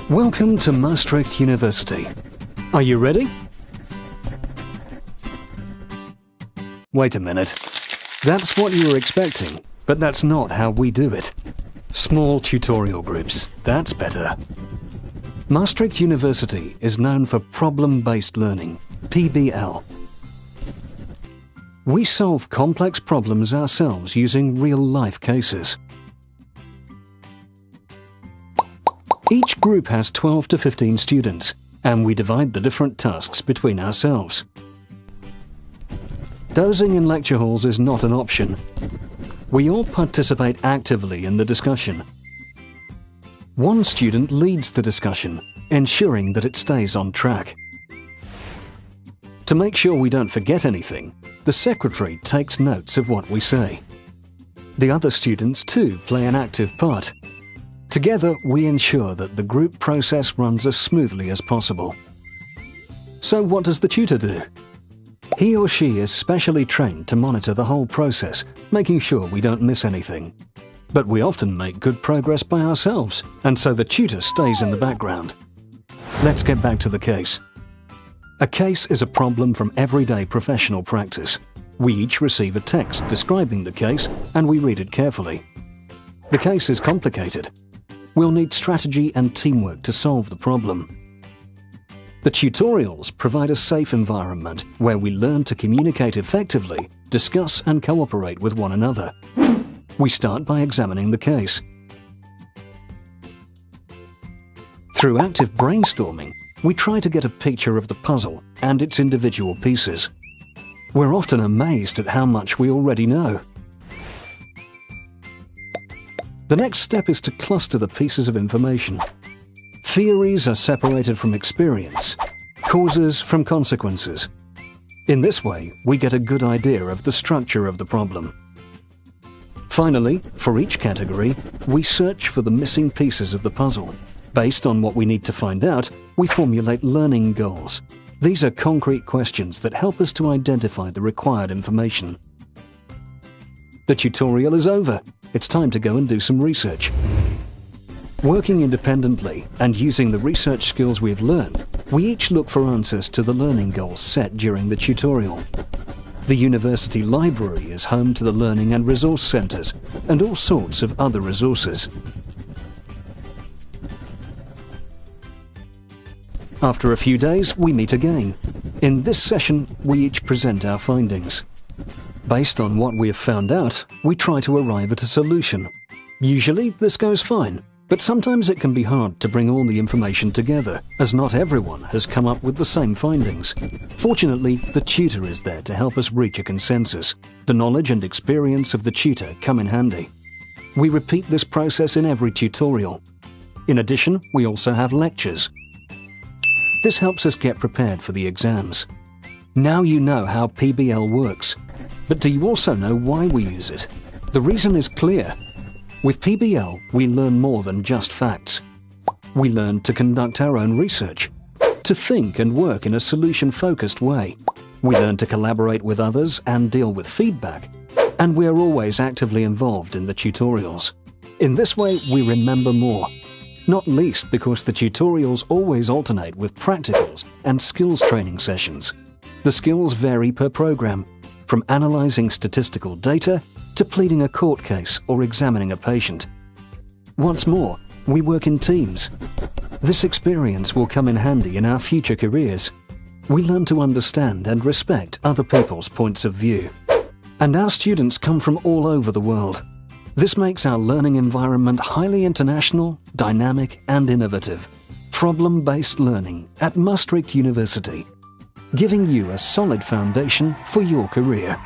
Welcome to Maastricht University. Are you ready? Wait a minute. That's what you were expecting, but that's not how we do it. Small tutorial groups, that's better. Maastricht University is known for problem-based learning, PBL. We solve complex problems ourselves using real-life cases. Each group has 12 to 15 students, and we divide the different tasks between ourselves. Dozing in lecture halls is not an option. We all participate actively in the discussion. One student leads the discussion, ensuring that it stays on track. To make sure we don't forget anything, the secretary takes notes of what we say. The other students too play an active part. Together, we ensure that the group process runs as smoothly as possible. So what does the tutor do? He or she is specially trained to monitor the whole process, making sure we don't miss anything. But we often make good progress by ourselves, and so the tutor stays in the background. Let's get back to the case. A case is a problem from everyday professional practice. We each receive a text describing the case, and we read it carefully. The case is complicated. We'll need strategy and teamwork to solve the problem. The tutorials provide a safe environment where we learn to communicate effectively, discuss and cooperate with one another. We start by examining the case. Through active brainstorming, we try to get a picture of the puzzle and its individual pieces. We're often amazed at how much we already know. The next step is to cluster the pieces of information. Theories are separated from experience, causes from consequences. In this way, we get a good idea of the structure of the problem. Finally, for each category, we search for the missing pieces of the puzzle. Based on what we need to find out, we formulate learning goals. These are concrete questions that help us to identify the required information. The tutorial is over. It's time to go and do some research. Working independently and using the research skills we've learned, we each look for answers to the learning goals set during the tutorial. The university library is home to the learning and resource centres and all sorts of other resources. After a few days, we meet again. In this session, we each present our findings. Based on what we have found out, we try to arrive at a solution. Usually this goes fine, but sometimes it can be hard to bring all the information together, as not everyone has come up with the same findings. Fortunately, the tutor is there to help us reach a consensus. The knowledge and experience of the tutor come in handy. We repeat this process in every tutorial. In addition, we also have lectures. This helps us get prepared for the exams. Now you know how PBL works. But do you also know why we use it? The reason is clear. With PBL, we learn more than just facts. We learn to conduct our own research, to think and work in a solution-focused way. We learn to collaborate with others and deal with feedback. And we are always actively involved in the tutorials. In this way, we remember more. Not least because the tutorials always alternate with practicals and skills training sessions. The skills vary per program, from analysing statistical data to pleading a court case or examining a patient. What's more, we work in teams. This experience will come in handy in our future careers. We learn to understand and respect other people's points of view. And our students come from all over the world. This makes our learning environment highly international, dynamic and innovative. Problem-based learning at Maastricht University, giving you a solid foundation for your career.